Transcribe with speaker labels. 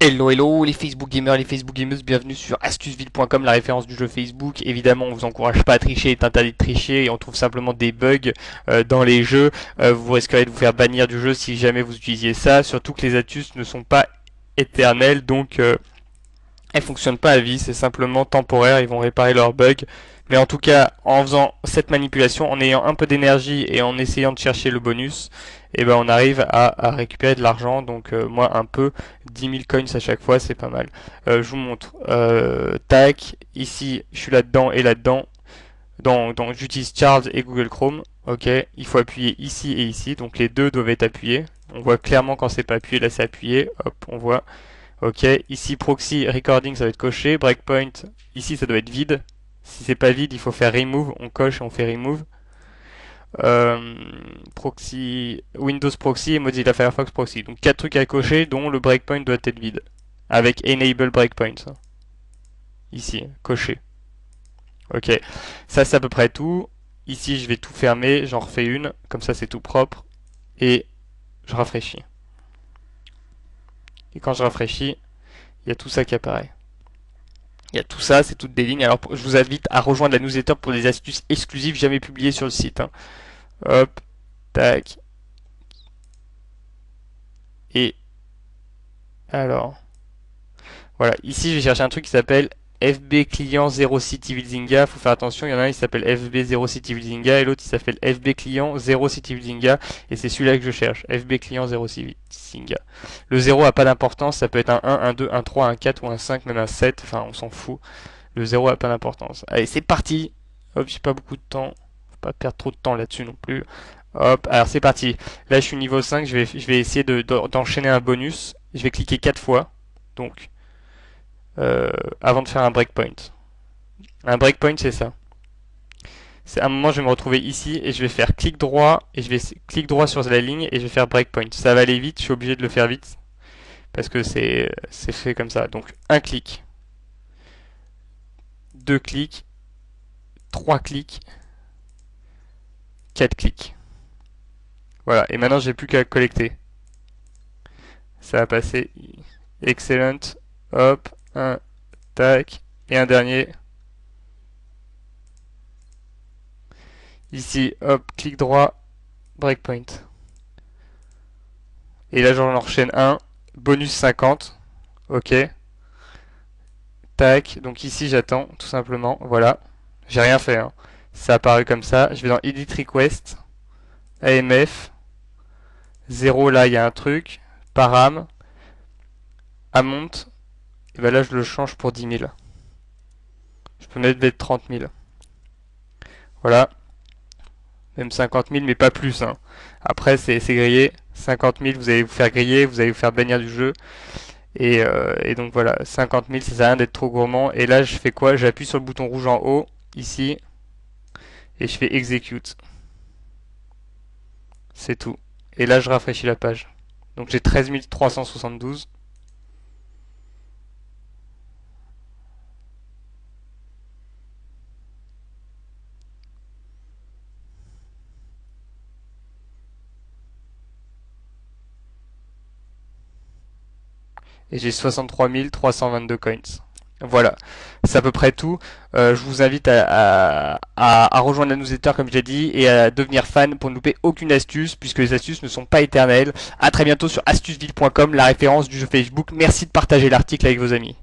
Speaker 1: Hello hello les Facebook gamers, les Facebook gameuses, bienvenue sur astuceville.com, la référence du jeu Facebook. Évidemment on vous encourage pas à tricher, il est interdit de tricher et on trouve simplement des bugs dans les jeux. Vous risquerez de vous faire bannir du jeu si jamais vous utilisiez ça, surtout que les astuces ne sont pas éternelles, donc elles fonctionnent pas à vie, c'est simplement temporaire, ils vont réparer leurs bugs. Mais en tout cas, en faisant cette manipulation, en ayant un peu d'énergie et en essayant de chercher le bonus, et ben on arrive à récupérer de l'argent. Donc moi un peu, 10 000 coins à chaque fois, c'est pas mal. Je vous montre. Tac, ici je suis là-dedans et là-dedans. J'utilise Charles et Google Chrome. Ok, il faut appuyer ici et ici, donc les deux doivent être appuyés. On voit clairement quand c'est pas appuyé, là c'est appuyé. Hop, on voit. Ok, ici proxy recording ça va être coché, breakpoint ici ça doit être vide. Si c'est pas vide, il faut faire remove, on coche et on fait remove. Proxy Windows proxy et Mozilla Firefox proxy. Donc quatre trucs à cocher dont le breakpoint doit être vide avec enable breakpoint. Ici, coché. Ok, ça c'est à peu près tout. Ici je vais tout fermer, j'en refais une, comme ça c'est tout propre et je rafraîchis. Et quand je rafraîchis, il y a tout ça qui apparaît. Il y a tout ça, c'est toutes des lignes. Alors je vous invite à rejoindre la newsletter pour des astuces exclusives jamais publiées sur le site. Hein. Hop, tac. Et alors, voilà. Ici, je vais chercher un truc qui s'appelle FB client 0 City Wilzinga. Faut faire attention, il y en a un qui s'appelle FB 0 City Wilzinga et l'autre il s'appelle FB client 0 City Wilzinga. Et c'est celui-là que je cherche. FB client 0 City Wilzinga. Le 0 a pas d'importance, ça peut être un 1, un 2, un 3, un 4 ou un 5, même un 7. Enfin, on s'en fout. Le 0 a pas d'importance. Allez, c'est parti. Hop, j'ai pas beaucoup de temps. Faut pas perdre trop de temps là-dessus non plus. Hop, alors c'est parti. Là, je suis niveau 5, je vais essayer d'enchaîner un bonus. Je vais cliquer 4 fois. Donc, avant de faire un breakpoint. Un breakpoint, c'est ça. C'est à un moment, je vais me retrouver ici et je vais faire clic droit et je vais clic droit sur la ligne et je vais faire breakpoint. Ça va aller vite, je suis obligé de le faire vite parce que c'est fait comme ça. Donc, un clic, deux clics, trois clics, quatre clics. Voilà, et maintenant j'ai plus qu'à collecter. Ça va passer. Excellent. Hop, un, tac, et un dernier. Ici, hop, clic droit, breakpoint. Et là j'en enchaîne un, bonus 50. Ok. Tac, donc ici j'attends, tout simplement. Voilà. J'ai rien fait, hein. Ça a apparu comme ça. Je vais dans Edit Request, AMF, 0 là il y a un truc, param, amount, et ben là je le change pour 10 000. Je peux mettre 30 000. Voilà. Même 50 000, mais pas plus. Hein. Après, c'est grillé. 50 000, vous allez vous faire griller, vous allez vous faire bannir du jeu. Et donc voilà, 50 000, ça sert à rien d'être trop gourmand. Et là, je fais quoi? J'appuie sur le bouton rouge en haut, ici, et je fais Execute. C'est tout. Et là, je rafraîchis la page. Donc j'ai 13 372. Et j'ai 63 322 coins. Voilà, c'est à peu près tout. Je vous invite à rejoindre la newsletter comme je l'ai dit et à devenir fan pour ne louper aucune astuce puisque les astuces ne sont pas éternelles. A très bientôt sur astuceville.com, la référence du jeu Facebook. Merci de partager l'article avec vos amis.